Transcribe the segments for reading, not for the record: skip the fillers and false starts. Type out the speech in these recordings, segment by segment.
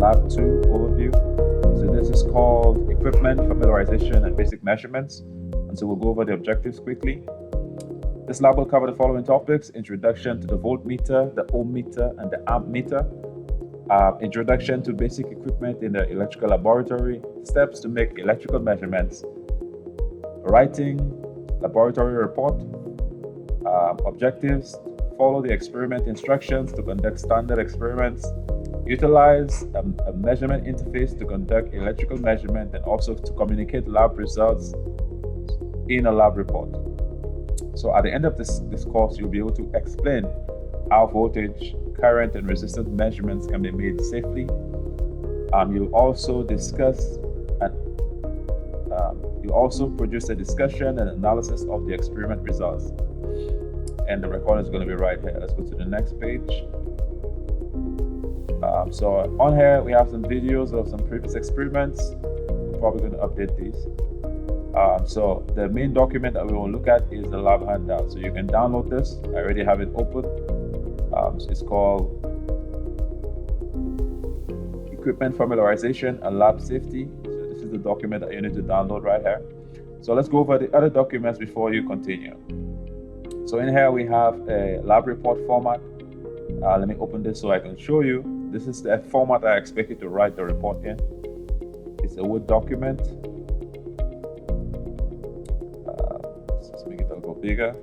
Lab 2 overview. So this is called Equipment Familiarization and Basic Measurements. And so we'll go over the objectives quickly. This lab will cover the following topics: introduction to the voltmeter, the ohm meter, and the amp meter. Introduction to basic equipment in the electrical laboratory, steps to make electrical measurements, writing laboratory report, objectives, follow the experiment instructions to conduct standard experiments, utilize a measurement interface to conduct electrical measurement and also to communicate lab results in a lab report. So at the end of this course, you'll be able to explain how voltage, current, and resistance measurements can be made safely. You'll also discuss and you also produce a discussion and analysis of the experiment results. And the recording is going to be right here. Let's go to the next page. So on here, we have some videos of some previous experiments. We're probably going to update these. So the main document that we will look at is the lab handout. So you can download this. I already have it open. So it's called Equipment Familiarization and Lab Safety. So this is the document that you need to download right here. So let's go over the other documents before you continue. So in here we have a lab report format. Let me open this so I can show you. This is the format I expect you to write the report in. It's a Word document. Let's make it a little bigger.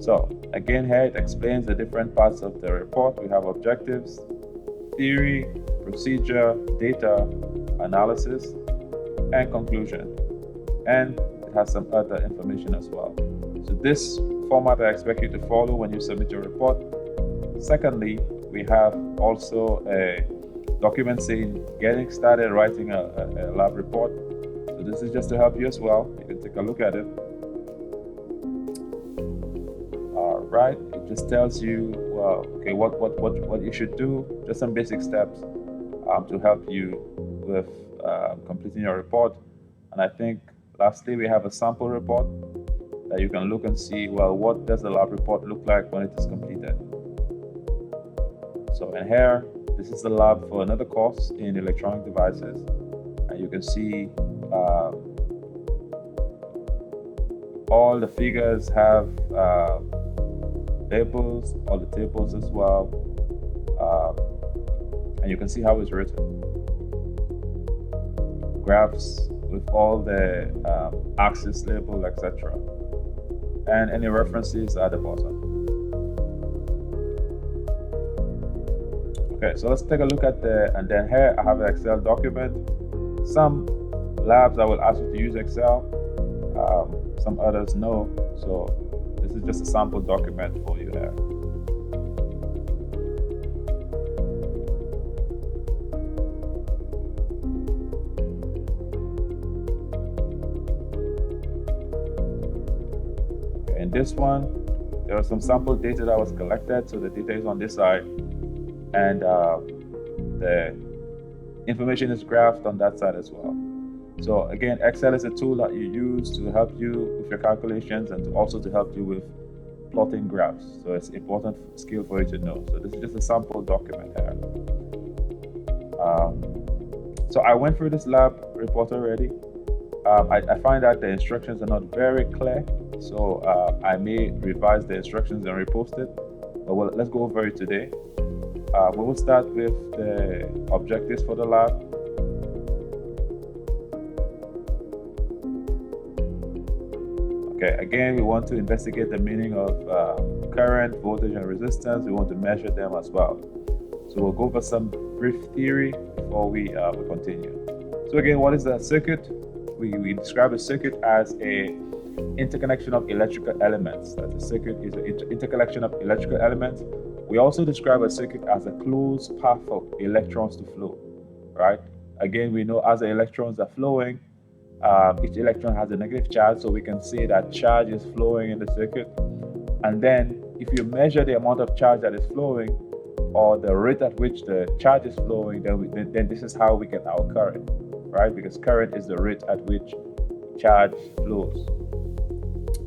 So again, here it explains the different parts of the report. We have objectives, theory, procedure, data, analysis, and conclusion. And it has some other information as well. So this format I expect you to follow when you submit your report. Secondly, we have also a document saying getting started writing a lab report. So this is just to help you as well. You can take a look at it. Right, it just tells you, well, okay, what you should do, just some basic steps to help you with completing your report. And I think lastly, we have a sample report that you can look and see, well, what does the lab report look like when it is completed. So in here, this is the lab for another course in electronic devices, and you can see all the figures have tables, all the tables as well, and you can see how it's written. Graphs with all the axis label, etc. And any references at the bottom. Okay, so let's take a look at and then here I have an Excel document. Some labs I will ask you to use Excel, some others no. So this is just a sample document for you there. Okay, in this one, there was some sample data that was collected, so the data is on this side, and the information is graphed on that side as well. So again, Excel is a tool that you use to help you with your calculations and also to help you with plotting graphs. So it's an important skill for you to know. So this is just a sample document here. So I went through this lab report already. I find that the instructions are not very clear. So I may revise the instructions and repost it. But well, let's go over it today. We will start with the objectives for the lab. Okay, again, we want to investigate the meaning of current, voltage, and resistance. We want to measure them as well. So we'll go over some brief theory before we continue. So again, what is a circuit? We describe a circuit as a interconnection of electrical elements. That a circuit is an interconnection of electrical elements. We also describe a circuit as a closed path for electrons to flow, right? Again, we know as the electrons are flowing, each electron has a negative charge, so we can say that charge is flowing in the circuit. And then if you measure the amount of charge that is flowing or the rate at which the charge is flowing, then this is how we get our current, right? Because current is the rate at which charge flows.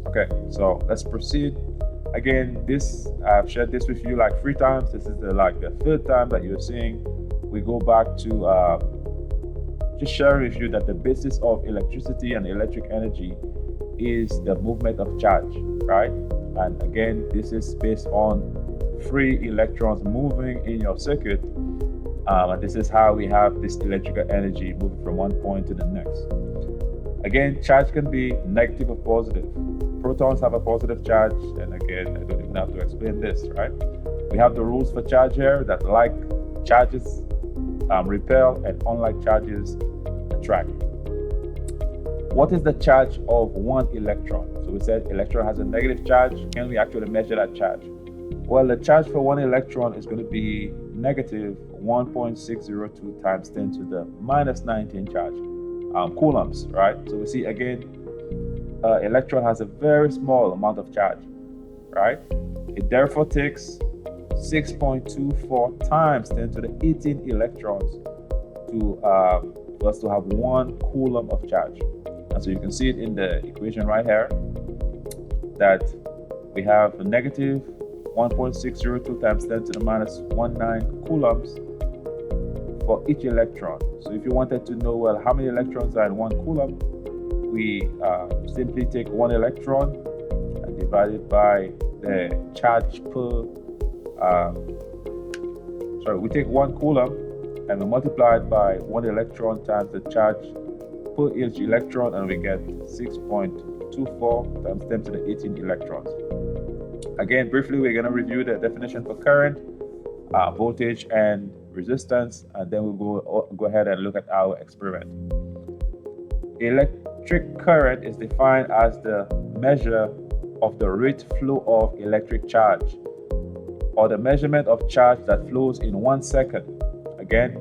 Okay, so let's proceed. Again, this I've shared this with you like 3 times. This is the third time that you're seeing. We go back to just sharing with you that the basis of electricity and electric energy is the movement of charge, right? And again, this is based on free electrons moving in your circuit. And this is how we have this electrical energy moving from one point to the next. Again, charge can be negative or positive. Protons have a positive charge, and again, I don't even have to explain this, right? We have the rules for charge here that like charges repel and unlike charges attract. What is the charge of one electron? So we said electron has a negative charge. Can we actually measure that charge? Well, the charge for one electron is going to be negative 1.602 times 10 to the minus 19 charge, coulombs, right? So we see again, electron has a very small amount of charge, right? It therefore takes 6.24 times 10 to the 18 electrons to for us to have 1 coulomb of charge. And so you can see it in the equation right here that we have a negative 1.602 times 10 to the minus 19 coulombs for each electron. So if you wanted to know, well, how many electrons are in 1 coulomb, we simply take 1 electron and divide it by the charge per we take 1 coulomb and we multiply it by 1 electron times the charge per each electron, and we get 6.24 times 10 to the 18 electrons. Again, briefly, we're going to review the definition for current, voltage, and resistance, and then we'll go ahead and look at our experiment. Electric current is defined as the measure of the rate flow of electric charge, or the measurement of charge that flows in 1 second. Again,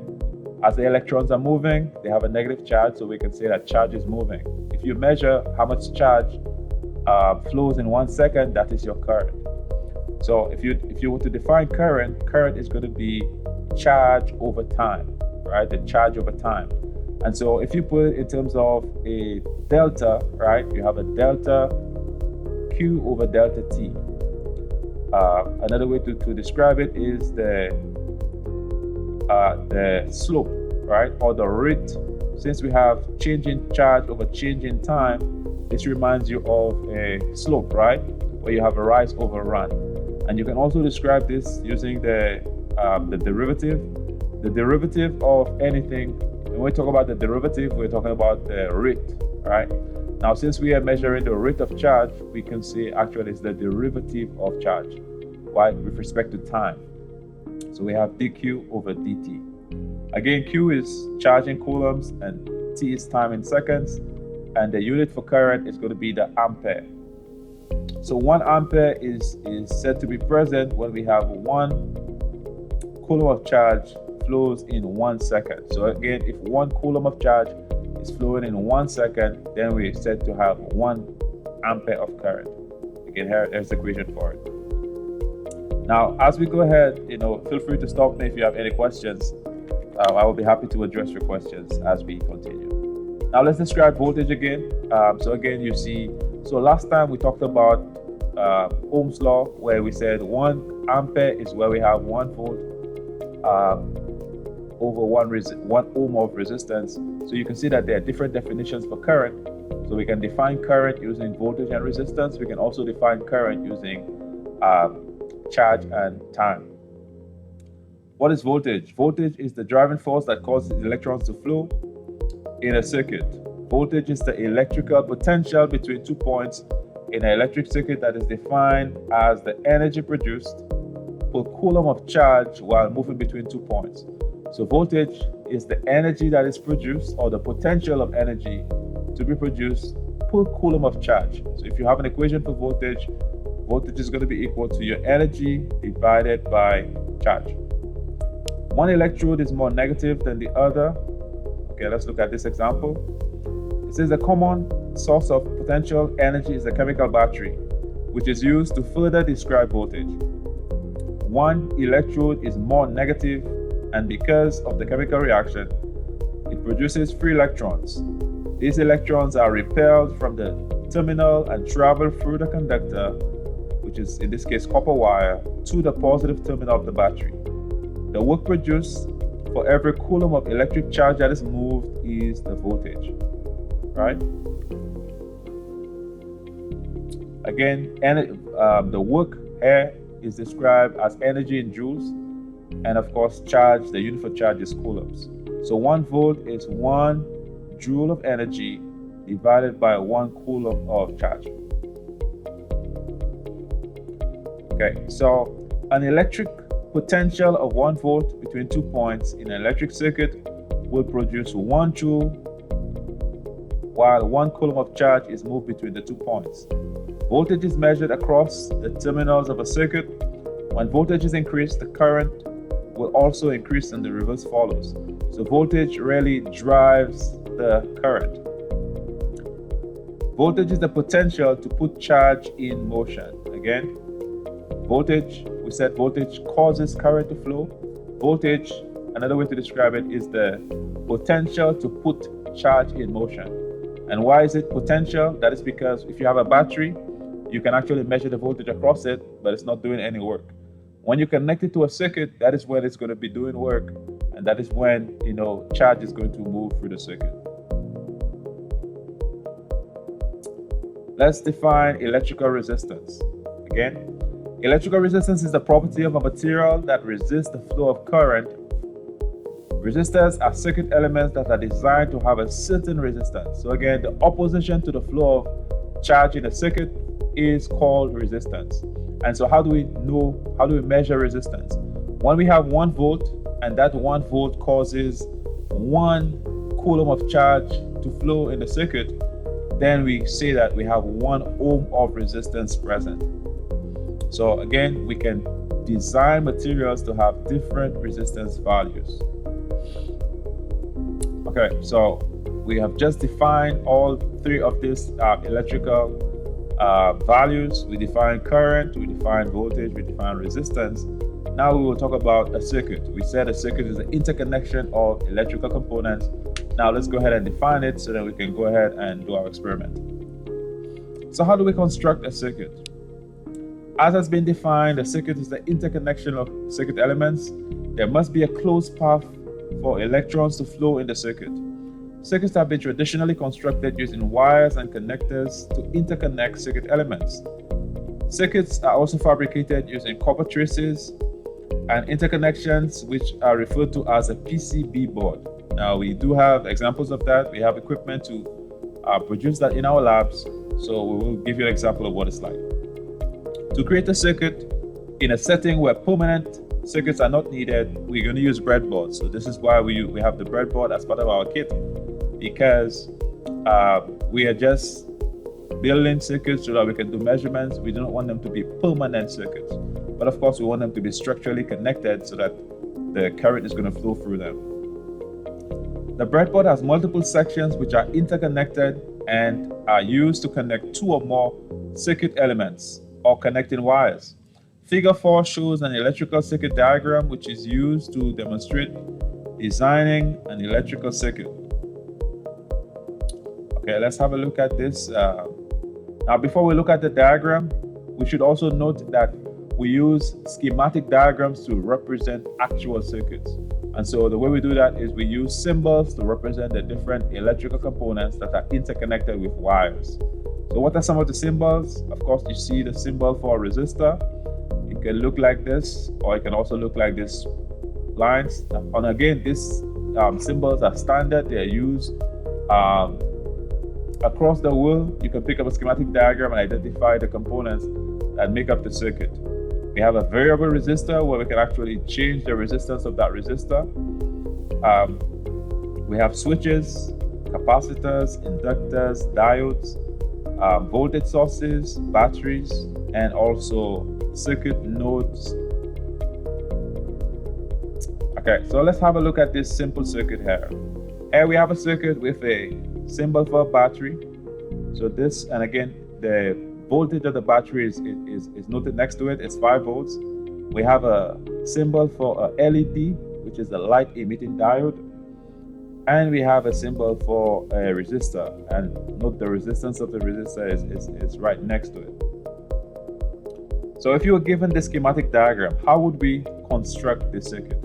as the electrons are moving, they have a negative charge, so we can say that charge is moving. If you measure how much charge flows in 1 second, that is your current. So if you were to define current is going to be charge over time, right? The charge over time. And so if you put it in terms of a delta, right? You have a delta Q over delta T. Another way to describe it is the slope, right? Or the rate. Since we have change in charge over change in time, this reminds you of a slope, right? Where you have a rise over run. And you can also describe this using the derivative. The derivative of anything, when we talk about the derivative, we're talking about the rate, right? Now, since we are measuring the rate of charge, we can say actually it's the derivative of charge, right, with respect to time. So we have dq over dt. Again, q is charge in coulombs and t is time in seconds, and the unit for current is going to be the ampere. So 1 ampere is said to be present when we have 1 coulomb of charge flows in 1 second. So again, if 1 coulomb of charge is flowing in 1 second, then we're said to have 1 ampere of current. Again, here's the equation for it. Now, as we go ahead, feel free to stop me if you have any questions. I will be happy to address your questions as we continue. Now, let's describe voltage again. So again, you see, so last time we talked about Ohm's law, where we said 1 ampere is where we have 1 volt over 1 ohm of resistance. So you can see that there are different definitions for current. So we can define current using voltage and resistance. We can also define current using charge and time. What is voltage? Voltage is the driving force that causes electrons to flow in a circuit. Voltage is the electrical potential between 2 points in an electric circuit that is defined as the energy produced per coulomb of charge while moving between 2 points. So voltage is the energy that is produced, or the potential of energy to be produced per coulomb of charge. So if you have an equation for voltage, voltage is going to be equal to your energy divided by charge. One electrode is more negative than the other. Okay, let's look at this example. It says the common source of potential energy is a chemical battery, which is used to further describe voltage. One electrode is more negative, and because of the chemical reaction, it produces free electrons. These electrons are repelled from the terminal and travel through the conductor, which is in this case copper wire, to the positive terminal of the battery. The work produced for every coulomb of electric charge that is moved is the voltage, right? Again, the work here is described as energy in joules, and of course charge, the unit for charge is coulombs. So 1 volt is 1 joule of energy divided by 1 coulomb of charge. Okay, so an electric potential of 1 volt between 2 points in an electric circuit will produce 1 joule, while 1 coulomb of charge is moved between the 2 points. Voltage is measured across the terminals of a circuit. When voltage is increased, the current will also increase and the reverse follows. So voltage really drives the current. Voltage is the potential to put charge in motion. Again, voltage, we said voltage causes current to flow. Voltage, another way to describe it, is the potential to put charge in motion. And why is it potential? That is because if you have a battery, you can actually measure the voltage across it, but it's not doing any work. When you connect it to a circuit, that is when it's going to be doing work, and that is when, charge is going to move through the circuit. Let's define electrical resistance. Again, electrical resistance is the property of a material that resists the flow of current. Resistors are circuit elements that are designed to have a certain resistance. So again, the opposition to the flow of charge in a circuit is called resistance. And so how do we measure resistance? When we have 1 volt and that 1 volt causes 1 coulomb of charge to flow in the circuit, then we say that we have 1 ohm of resistance present. So again, we can design materials to have different resistance values. Okay, so we have just defined all 3 of these electrical values. We define current, we define voltage, we define resistance. Now we will talk about a circuit. We said a circuit is an interconnection of electrical components. Now let's go ahead and define it so that we can go ahead and do our experiment. So how do we construct a circuit? As has been defined, a circuit is the interconnection of circuit elements. There must be a closed path for electrons to flow in the circuit. Circuits have been traditionally constructed using wires and connectors to interconnect circuit elements. Circuits are also fabricated using copper traces and interconnections, which are referred to as a PCB board. Now, we do have examples of that. We have equipment to produce that in our labs, so we will give you an example of what it's like. To create a circuit in a setting where permanent circuits are not needed, we're going to use breadboards. So this is why we have the breadboard as part of our kit, because we are just building circuits so that we can do measurements. We don't want them to be permanent circuits, but of course we want them to be structurally connected so that the current is going to flow through them. The breadboard has multiple sections which are interconnected and are used to connect 2 or more circuit elements or connecting wires. Figure 4 shows an electrical circuit diagram which is used to demonstrate designing an electrical circuit. Okay, let's have a look at this. Now, before we look at the diagram, we should also note that we use schematic diagrams to represent actual circuits. And so the way we do that is we use symbols to represent the different electrical components that are interconnected with wires. So what are some of the symbols? Of course, you see the symbol for a resistor. It can look like this, or it can also look like this lines. And again, these symbols are standard. They are used across the world. You can pick up a schematic diagram and identify the components that make up the circuit. We have a variable resistor where we can actually change the resistance of that resistor. We have switches, capacitors, inductors, diodes, voltage sources, batteries, and also circuit nodes. Okay, so let's have a look at this simple circuit here. Here we have a circuit with a symbol for a battery. So this, and again, the voltage of the battery is noted next to it. It's 5 volts. We have a symbol for a LED, which is a light emitting diode. And we have a symbol for a resistor. And note the resistance of the resistor is right next to it. So if you were given the schematic diagram, how would we construct the circuit?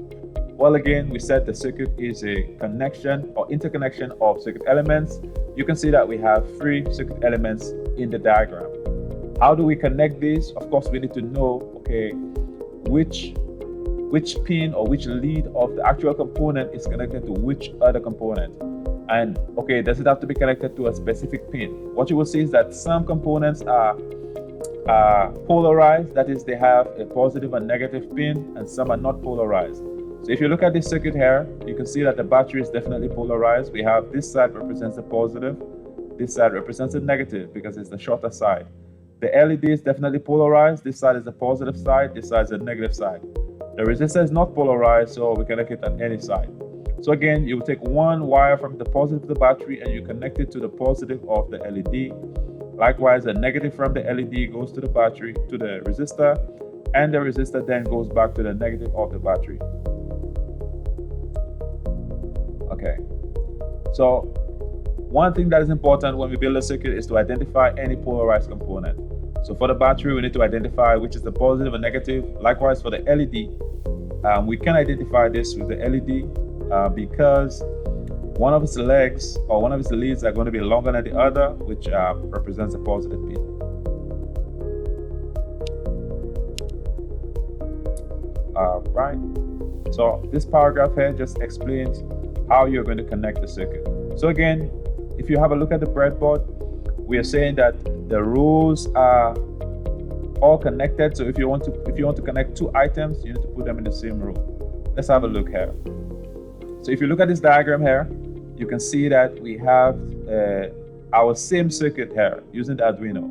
Well, again, we said the circuit is a connection or interconnection of circuit elements. You can see that we have 3 circuit elements in the diagram. How do we connect these? Of course, we need to know, okay, which pin or which lead of the actual component is connected to which other component. And okay, does it have to be connected to a specific pin? What you will see is that some components are polarized, that is, they have a positive and negative pin, and some are not polarized. So if you look at this circuit here, you can see that the battery is definitely polarized. We have this side represents the positive, this side represents the negative because it's the shorter side. The LED is definitely polarized. This side is the positive side, this side is the negative side. The resistor is not polarized, so we connect it on any side. So again, you will take one wire from the positive of the battery and you connect it to the positive of the LED. Likewise, the negative from the LED goes to the battery, to the resistor, and the resistor then goes back to the negative of the battery. Okay, so one thing that is important when we build a circuit is to identify any polarized component. So for the battery, we need to identify which is the positive and negative. Likewise, for the LED, we can identify this with the LED because one of its legs or one of its leads are going to be longer than the other, which represents a positive pin. Right. So this paragraph here just explains how you're going to connect the circuit. So again, if you have a look at the breadboard, we are saying that the rows are all connected. So if you want to connect 2 items, you need to put them in the same row. Let's have a look here. So if you look at this diagram here, you can see that we have our same circuit here using the Arduino.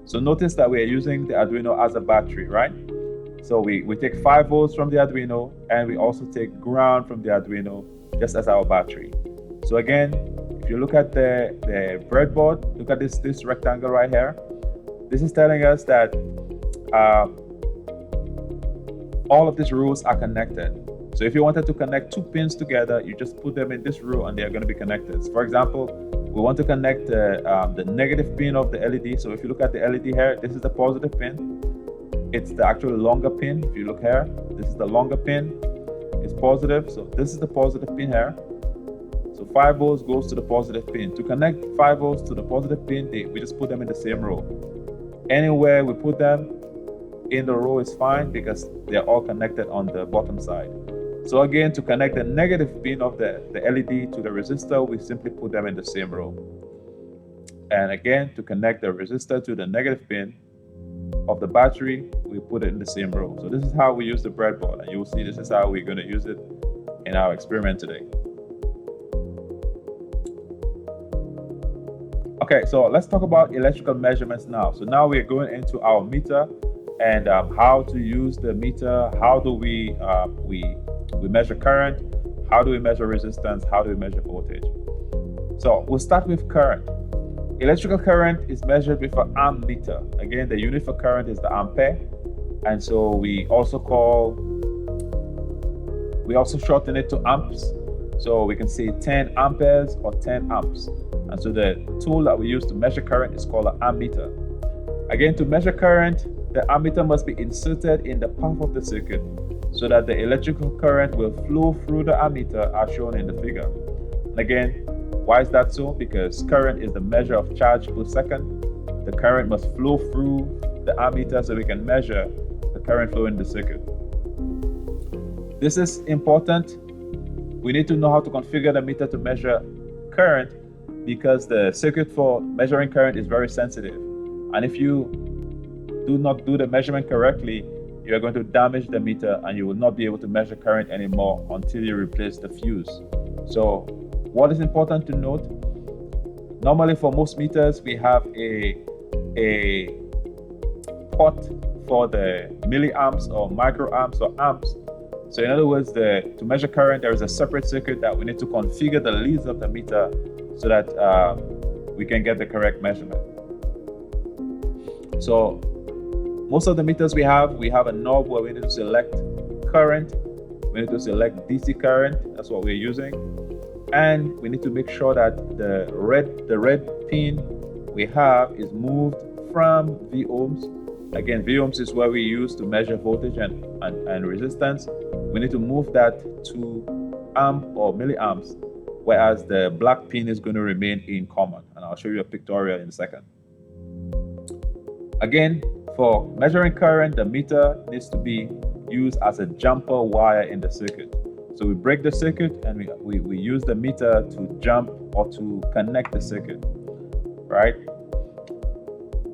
So notice that we are using the Arduino as a battery, right? So we take 5 volts from the Arduino and we also take ground from the Arduino just as our battery. So again, if you look at the breadboard, look at this rectangle right here. This is telling us that all of these rows are connected. So if you wanted to connect 2 pins together, you just put them in this row and they are going to be connected. So for example, we want to connect the negative pin of the LED. So if you look at the LED here, this is the positive pin. It's the actual longer pin. If you look here, this is the longer pin. It's positive. So this is the positive pin here. So 5 volts goes to the positive pin. To connect 5 volts to the positive pin, we just put them in the same row. Anywhere we put them in the row is fine because they're all connected on the bottom side. So again, to connect the negative pin of the LED to the resistor, we simply put them in the same row. And again, to connect the resistor to the negative pin of the battery, we put it in the same row. So this is how we use the breadboard, and you'll see this is how we're going to use it in our experiment today. Okay, so let's talk about electrical measurements now. So now we're going into our meter and how to use the meter. How do we measure current? How do we measure resistance? How do we measure voltage? So we'll start with current. Electrical current is measured with an ammeter. Again, the unit for current is the ampere, and so we also shorten it to amps. So we can say 10 amperes or 10 amps. And so the tool that we use to measure current is called an ammeter. Again, to measure current, the ammeter must be inserted in the path of the circuit so that the electrical current will flow through the ammeter as shown in the figure. And again, why is that so? Because current is the measure of charge per second. The current must flow through the ammeter so we can measure the current flow in the circuit. This is important. We need to know how to configure the meter to measure current because the circuit for measuring current is very sensitive. And if you do not do the measurement correctly, you are going to damage the meter and you will not be able to measure current anymore until you replace the fuse. So what is important to note, normally for most meters, we have a port for the milliamps or microamps or amps. So in other words, to measure current, there is a separate circuit that we need to configure the leads of the meter so that we can get the correct measurement. So most of the meters we have a knob where we need to select current. We need to select DC current. That's what we're using. And we need to make sure that the red pin we have is moved from V ohms Again, V ohms is where we use to measure voltage and resistance. We need to move that to amp or milliamps, whereas the black pin is going to remain in common. And I'll show you a pictorial in a second. Again, for measuring current, the meter needs to be used as a jumper wire in the circuit. So we break the circuit and we use the meter to jump or to connect the circuit, right?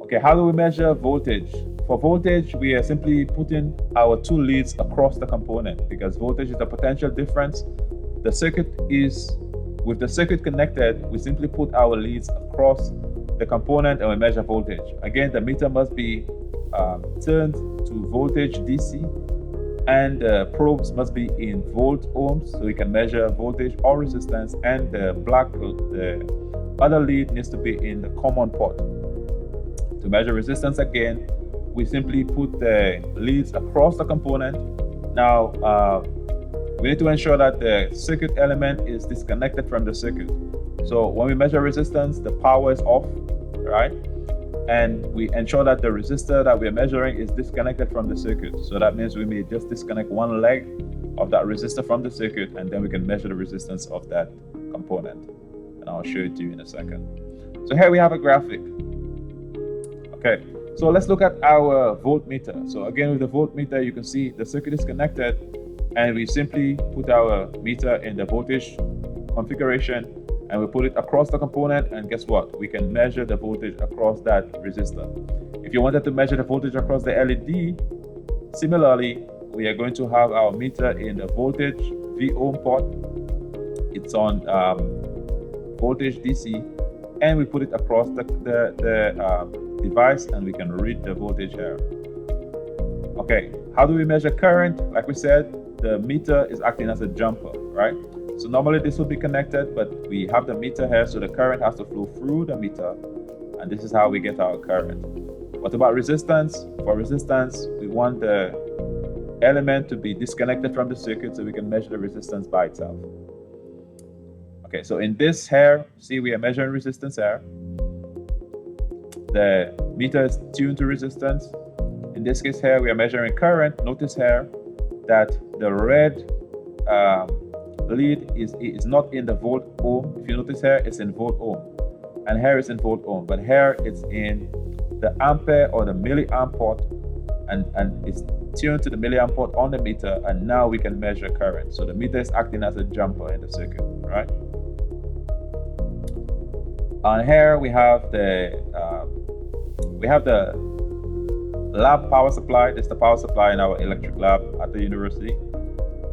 Okay, how do we measure voltage? For voltage, we are simply putting our two leads across the component because voltage is the potential difference. The circuit is, with the circuit connected, we simply put our leads across the component and we measure voltage. Again, the meter must be turned to voltage DC, and the probes must be in volt ohms so we can measure voltage or resistance, and the other lead needs to be in the common port. To measure resistance, again, we simply put the leads across the component. Now, we need to ensure that the circuit element is disconnected from the circuit. So when we measure resistance, the power is off, right? And we ensure that the resistor that we're measuring is disconnected from the circuit. So that means we may just disconnect one leg of that resistor from the circuit, and then we can measure the resistance of that component. And I'll show it to you in a second. So here we have a graphic. Okay, so let's look at our voltmeter. So again, with the voltmeter, you can see the circuit is connected, and we simply put our meter in the voltage configuration, and we put it across the component, and guess what? We can measure the voltage across that resistor. If you wanted to measure the voltage across the LED, similarly, we are going to have our meter in the voltage V ohm port. It's on voltage DC, and we put it across the device, and we can read the voltage here. Okay, how do we measure current? Like we said, the meter is acting as a jumper, right? So normally this will be connected, but we have the meter here, so the current has to flow through the meter, and this is how we get our current. What about resistance? For resistance, we want the element to be disconnected from the circuit so we can measure the resistance by itself. Okay, so in this here, see, we are measuring resistance here. The meter is tuned to resistance. In this case here, we are measuring current. Notice here that the red lead is not in the volt ohm. If you notice here, it's in volt ohm, and here it's in volt ohm, but here it's in the ampere or the milliamp port, and it's tuned to the milliamp port on the meter, and now we can measure current. So the meter is acting as a jumper in the circuit, right? And here we have the lab power supply. This is the power supply in our electric lab at the university.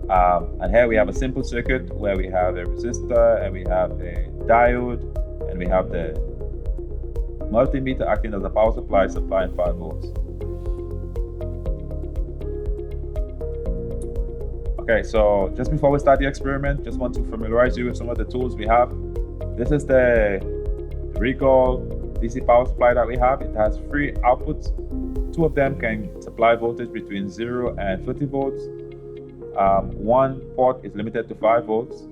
And here we have a simple circuit where we have a resistor, and we have a diode, and we have the multimeter acting as a power supply, supplying 5 volts. Okay, so just before we start the experiment, just want to familiarize you with some of the tools we have. This is the Recall DC power supply that we have. It has 3 outputs. 2 of them can supply voltage between 0 and 30 volts. One port is limited to 5 volts.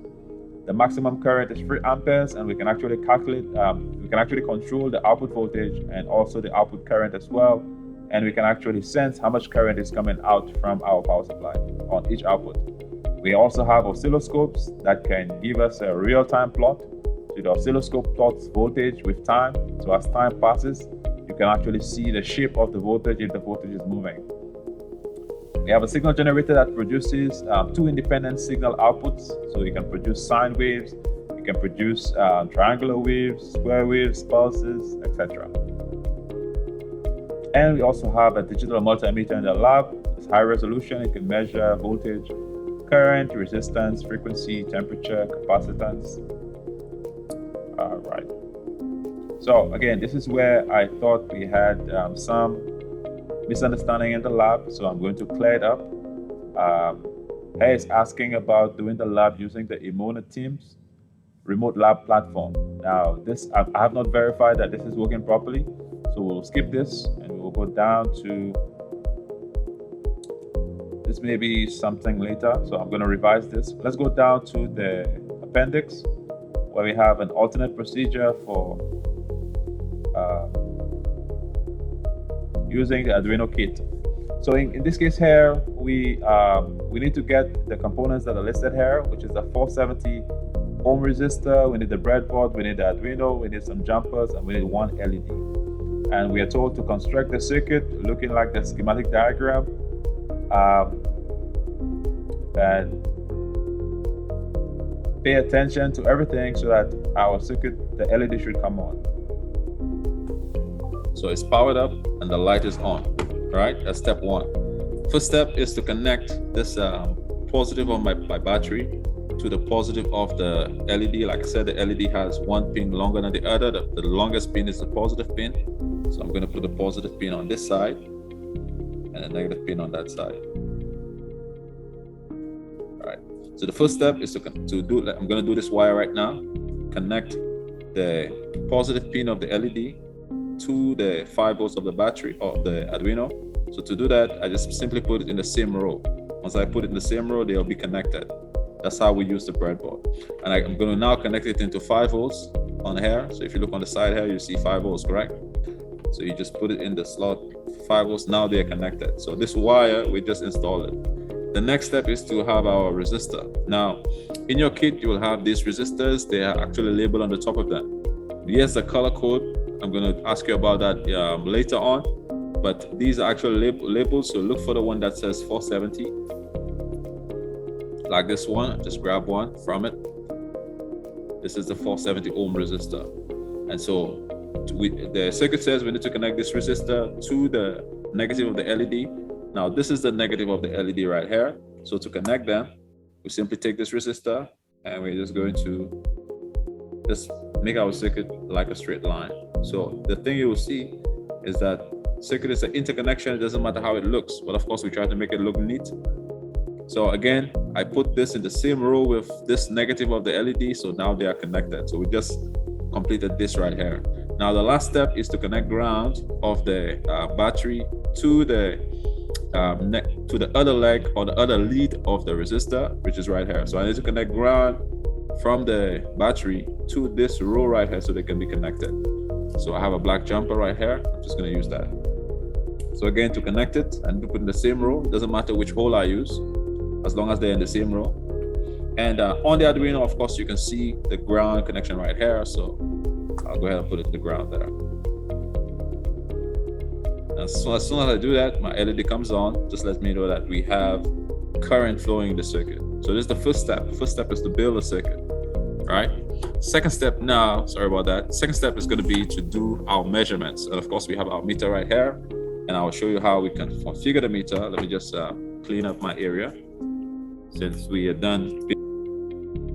The maximum current is 3 amperes, and we can actually calculate, we can actually control the output voltage and also the output current as well. And we can actually sense how much current is coming out from our power supply on each output. We also have oscilloscopes that can give us a real-time plot. So the oscilloscope plots voltage with time. So as time passes, you can actually see the shape of the voltage if the voltage is moving. We have a signal generator that produces 2 independent signal outputs. So you can produce sine waves, you can produce triangular waves, square waves, pulses, etc. And we also have a digital multimeter in the lab. It's high resolution. It can measure voltage, current, resistance, frequency, temperature, capacitance. All right. So again, this is where I thought we had some misunderstanding in the lab. So I'm going to clear it up. Here it's asking about doing the lab using the Emona Teams remote lab platform. Now this, I have not verified that this is working properly. So we'll skip this and we'll go down to, this may be something later. So I'm going to revise this. Let's go down to the appendix where we have an alternate procedure for using the Arduino kit. So in this case here, we need to get the components that are listed here, which is the 470 ohm resistor, we need the breadboard, we need the Arduino, we need some jumpers, and we need one LED. And we are told to construct the circuit looking like the schematic diagram, and pay attention to everything so that our circuit, the LED should come on. So it's powered up and the light is on, right? That's step one. First step is to connect this positive of my battery to the positive of the LED. Like I said, the LED has one pin longer than the other. The longest pin is the positive pin. So I'm going to put the positive pin on this side and the negative pin on that side. All right. So the first step is to do, I'm going to do this wire right now. Connect the positive pin of the LED to the 5 volts of the battery of the Arduino. So to do that, I just simply put it in the same row. Once I put it in the same row, they'll be connected. That's how we use the breadboard. And I'm going to now connect it into 5 volts on here. So if you look on the side here, you see 5 volts, correct? So you just put it in the slot, 5 volts, now they're connected. So this wire, we just installed it. The next step is to have our resistor. Now, in your kit, you will have these resistors. They are actually labeled on the top of them. Yes, the color code, I'm going to ask you about that later on. But these are actually labels, so look for the one that says 470. Like this one, just grab one from it. This is the 470 ohm resistor. And so the circuit says we need to connect this resistor to the negative of the LED. Now this is the negative of the LED right here. So to connect them, we simply take this resistor and we're just going to just make our circuit like a straight line. So the thing you will see is that circuit is an interconnection. It doesn't matter how it looks, but of course we try to make it look neat. So again, I put this in the same row with this negative of the LED, so now they are connected. So we just completed this right here. Now the last step is to connect ground of the battery to the other leg or the other lead of the resistor, which is right here. So I need to connect ground from the battery to this row right here so they can be connected. So I have a black jumper right here. I'm just going to use that. So again, to connect it and to put in the same row, it doesn't matter which hole I use, as long as they're in the same row. And on the Arduino, of course, you can see the ground connection right here. So I'll go ahead and put it in the ground there. And so as soon as I do that, my LED comes on. Just let me know that we have current flowing in the circuit. So this is the first step. First step is to build a circuit, right? Second step now, sorry about that. Second step is going to be to do our measurements. And of course, we have our meter right here. And I'll show you how we can configure the meter. Let me just clean up my area since we are done.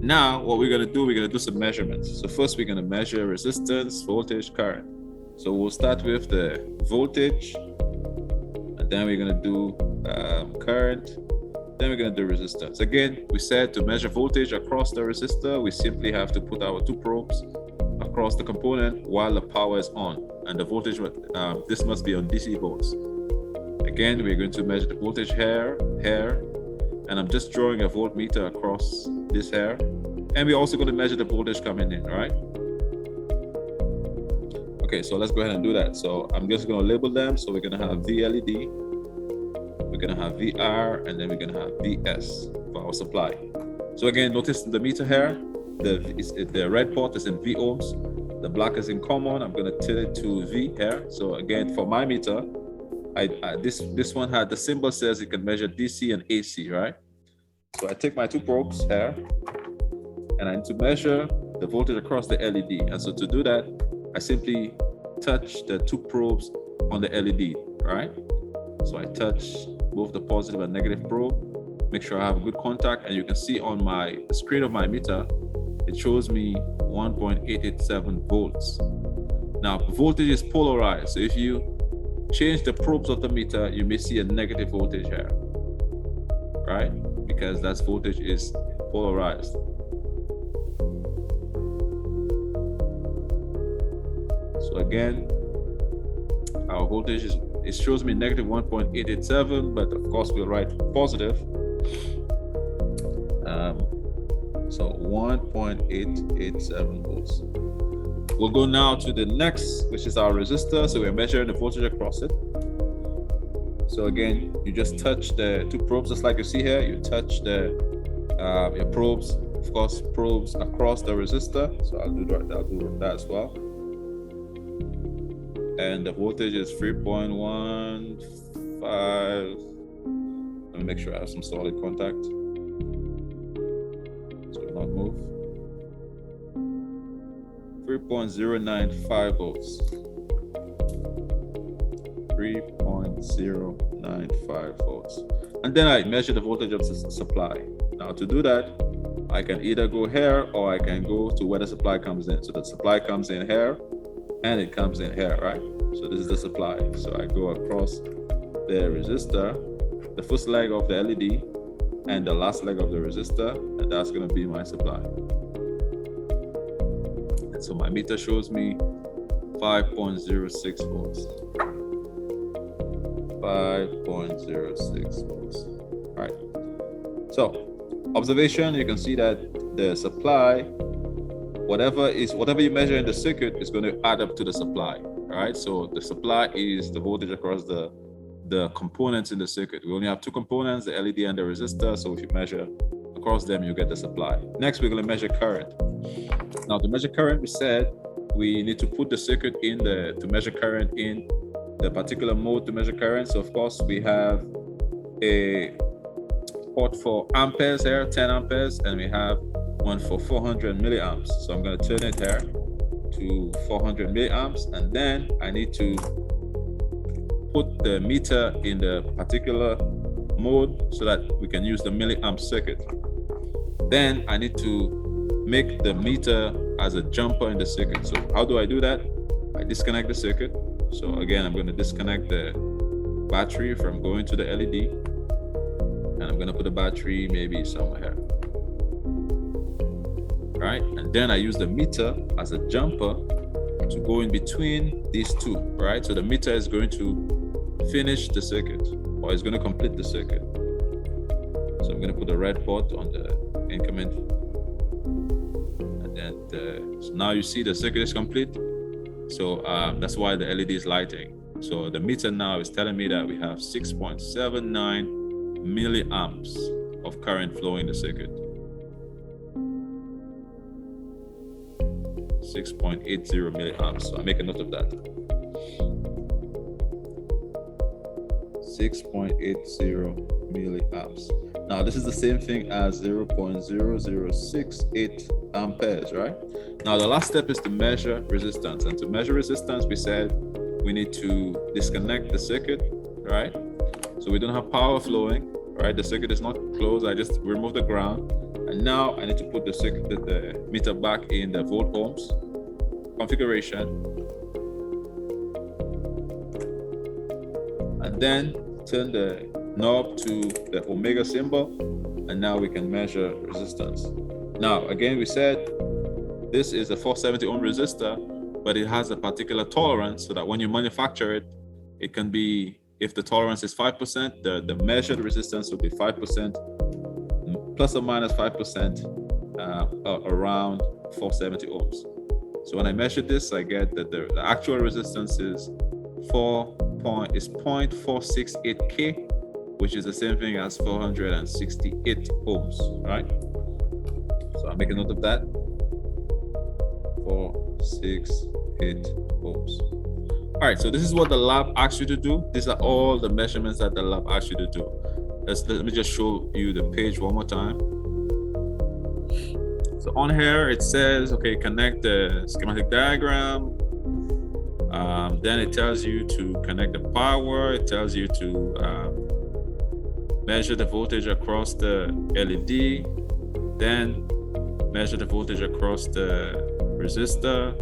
Now, what we're going to do some measurements. So first, we're going to measure resistance, voltage, current. So we'll start with the voltage, and then we're going to do current, then we're going to do resistance. Again, we said to measure voltage across the resistor, we simply have to put our 2 probes across the component while the power is on, and the voltage, this must be on DC volts. Again, we're going to measure the voltage here, and I'm just drawing a voltmeter across this here, and we're also going to measure the voltage coming in, right? Okay, so let's go ahead and do that. So I'm just going to label them. So we're going to have VLED, we're going to have VR, and then we're going to have VS for our supply. So again, notice the meter here, the red port is in V ohms, the black is in common. I'm going to tilt it to V here. So again, for my meter, this one had the symbol says it can measure DC and AC, right? So I take my 2 probes here, and I need to measure the voltage across the LED. And so to do that, I simply touch the 2 probes on the LED, right? So I touch both the positive and negative probe, make sure I have a good contact, and you can see on the screen of my meter, it shows me 1.887 volts. Now, voltage is polarized, so if you change the probes of the meter, you may see a negative voltage here, right? Because that voltage is polarized. So again, our voltage it shows me negative 1.887, but of course we'll write positive. So 1.887 volts. We'll go now to the next, which is our resistor. So we're measuring the voltage across it. So again, you just touch the two probes, just like you see here. You touch the your probes, of course, probes across the resistor. So I'll do that as well. And the voltage is 3.15. Let me make sure I have some solid contact. So it will not move. 3.095 volts. 3.095 volts. And then I measure the voltage of the supply. Now to do that, I can either go here or I can go to where the supply comes in. So the supply comes in here and it comes in here, right? So this is the supply. So I go across the resistor, the first leg of the LED and the last leg of the resistor, and that's going to be my supply. And so my meter shows me 5.06 volts. 5.06 volts. All right. So observation, you can see that the supply, whatever you measure in the circuit is going to add up to the supply. All right. So the supply is the voltage across the components in the circuit. We only have two components, the LED and the resistor. So if you measure across them, you get the supply. Next, we're going to measure current. Now to measure current, we said we need to put the circuit to measure current in the particular mode to measure current. So of course we have a port for amperes here, 10 amperes, and we have one for 400 milliamps. So I'm going to turn it here to 400 milliamps, and then I need to put the meter in the particular mode so that we can use the milliamp circuit. Then I need to make the meter as a jumper in the circuit. So how do I do that? I disconnect the circuit. So again, I'm going to disconnect the battery from going to the LED, and I'm going to put the battery maybe somewhere here. Right? And then I use the meter as a jumper to go in between these two, right? So the meter is going to finish the circuit, or it's going to complete the circuit. So I'm going to put the red port on the increment, and then so now you see the circuit is complete. So that's why the LED is lighting. So the meter now is telling me that we have 6.79 milliamps of current flowing in the circuit. 6.80 milliamps. So I make a note of that. 6.80 milliamps. Now this is the same thing as 0.0068 amperes, right? Now the last step is to measure resistance. And to measure resistance, we said we need to disconnect the circuit, right? So we don't have power flowing, right? The circuit is not closed. I just remove the ground. And now I need to put the meter back in the volt ohms configuration. And then turn the knob to the omega symbol, and now we can measure resistance. Now again, we said this is a 470 ohm resistor, but it has a particular tolerance so that when you manufacture it, it can be, if the tolerance is 5%, the measured resistance will be 5%, plus or minus 5%, around 470 ohms. So when I measure this, I get that the actual resistance is 0.468K, which is the same thing as 468 ohms, right? So I'll make a note of that. 468 ohms. All right, so this is what the lab asks you to do. These are all the measurements that the lab asks you to do. Let me just show you the page one more time. So on here, it says, okay, connect the schematic diagram. Then it tells you to connect the power. It tells you to measure the voltage across the LED. Then measure the voltage across the resistor.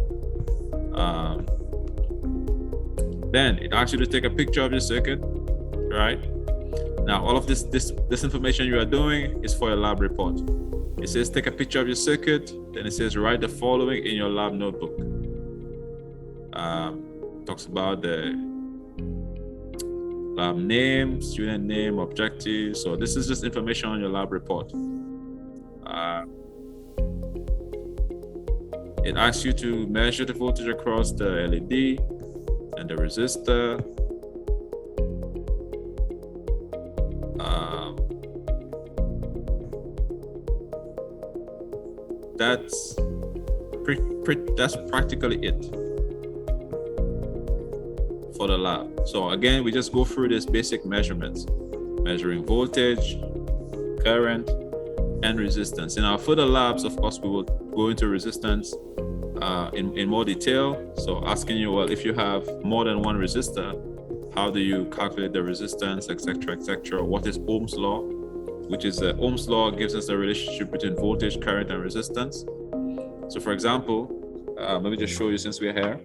Then it asks you to take a picture of your circuit, right? Now, all of this information you are doing is for a lab report. It says take a picture of your circuit. Then it says write the following in your lab notebook. Talks about the lab name, student name, objectives. So this is just information on your lab report. It asks you to measure the voltage across the LED and the resistor. that's that's practically it for the lab. So again, we just go through these basic measurements, measuring voltage, current, and resistance. In our further labs, of course, we will go into resistance in more detail. So asking you, well, if you have more than one resistor, how do you calculate the resistance, etc., etc.? What is Ohm's law? Which is Ohm's law gives us the relationship between voltage, current, and resistance. So for example, let me just show you since we're here.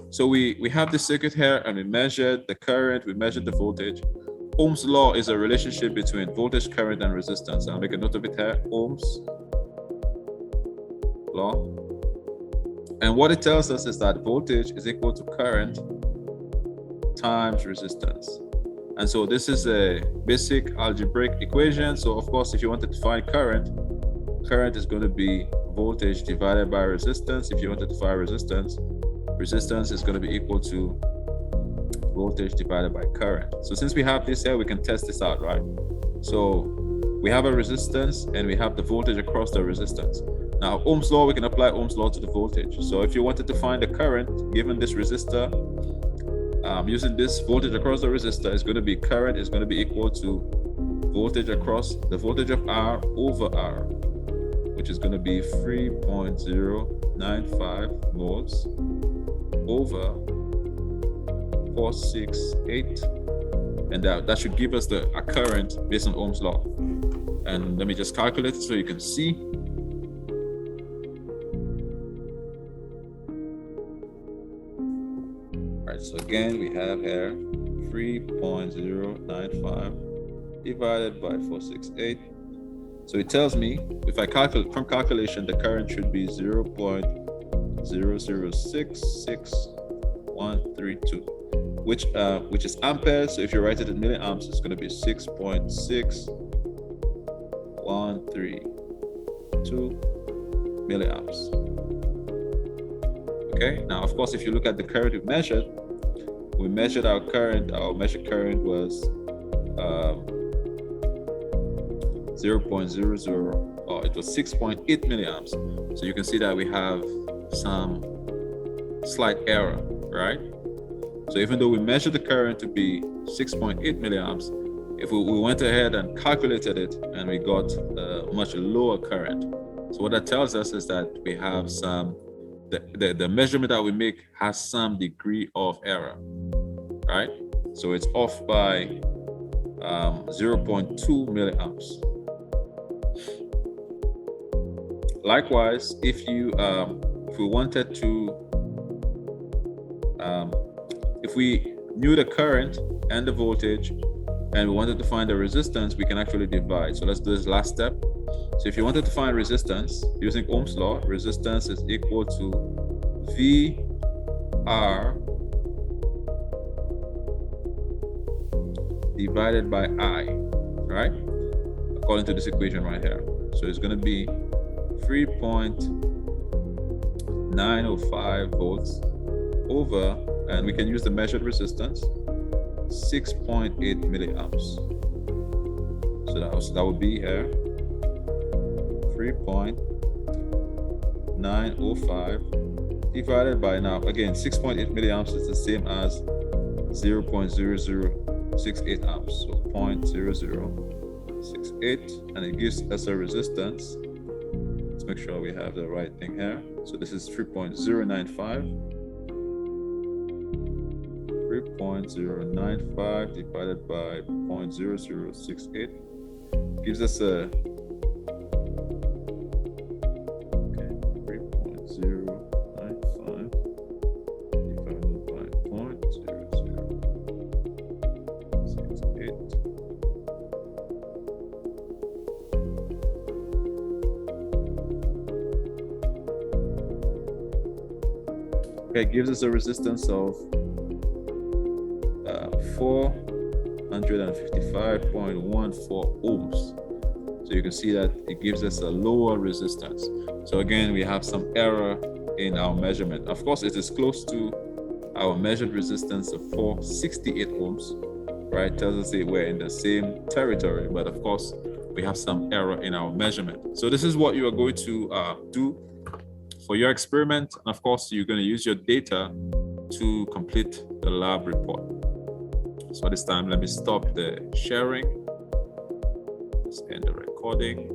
So we have the circuit here, and we measured the current, we measured the voltage. Ohm's law is a relationship between voltage, current, and resistance. I'll make a note of it here, Ohm's law. And what it tells us is that voltage is equal to current times resistance. And so this is a basic algebraic equation. So of course, if you wanted to find current is going to be voltage divided by resistance. If you wanted to find resistance is going to be equal to voltage divided by current. So since we have this here, we can test this out, right? So we have a resistance and we have the voltage across the resistance. Now, Ohm's law, we can apply Ohm's law to the voltage. So if you wanted to find the current given this resistor, using this voltage across the resistor is going to be current is going to be equal to voltage across the voltage of R over R, which is going to be 3.095 volts over 468, and that should give us a current based on Ohm's law. And let me just calculate it so you can see. All right, so again we have here 3.095 divided by 468. So it tells me if I calculate from calculation, the current should be 0.0066132. which is amperes. So if you write it in milliamps, it's going to be 6.6132 milliamps. Okay, now of course, if you look at the current we measured our current. Our measured current was 0.00, or it was 6.8 milliamps. So you can see that we have some slight error, right? So even though we measured the current to be 6.8 milliamps, if we went ahead and calculated it and we got a much lower current. So what that tells us is that we have the measurement that we make has some degree of error, right? So it's off by 0.2 milliamps. Likewise, if we wanted to, if we knew the current and the voltage and we wanted to find the resistance, we can actually divide. So let's do this last step. So if you wanted to find resistance using Ohm's law, resistance is equal to VR divided by I, right? According to this equation right here. So it's going to be 3.905 volts over, and we can use the measured resistance, 6.8 milliamps. So that would be here 3.905 divided by, now again, 6.8 milliamps is the same as 0.0068 amps, so 0.0068, and it gives us a resistance. Let's make sure we have the right thing here. So this is 3.095 divided by 0.0068 gives us a 3.095 divided by 0.0068. Okay, it gives us a resistance of 455.14 ohms. So you can see that it gives us a lower resistance. So again, we have some error in our measurement. Of course, it is close to our measured resistance of 468 ohms, right? Tells us that we're in the same territory, but of course, we have some error in our measurement. So this is what you are going to do for your experiment. And of course, you're going to use your data to complete the lab report. So this time, let me stop the sharing. Let's end the recording.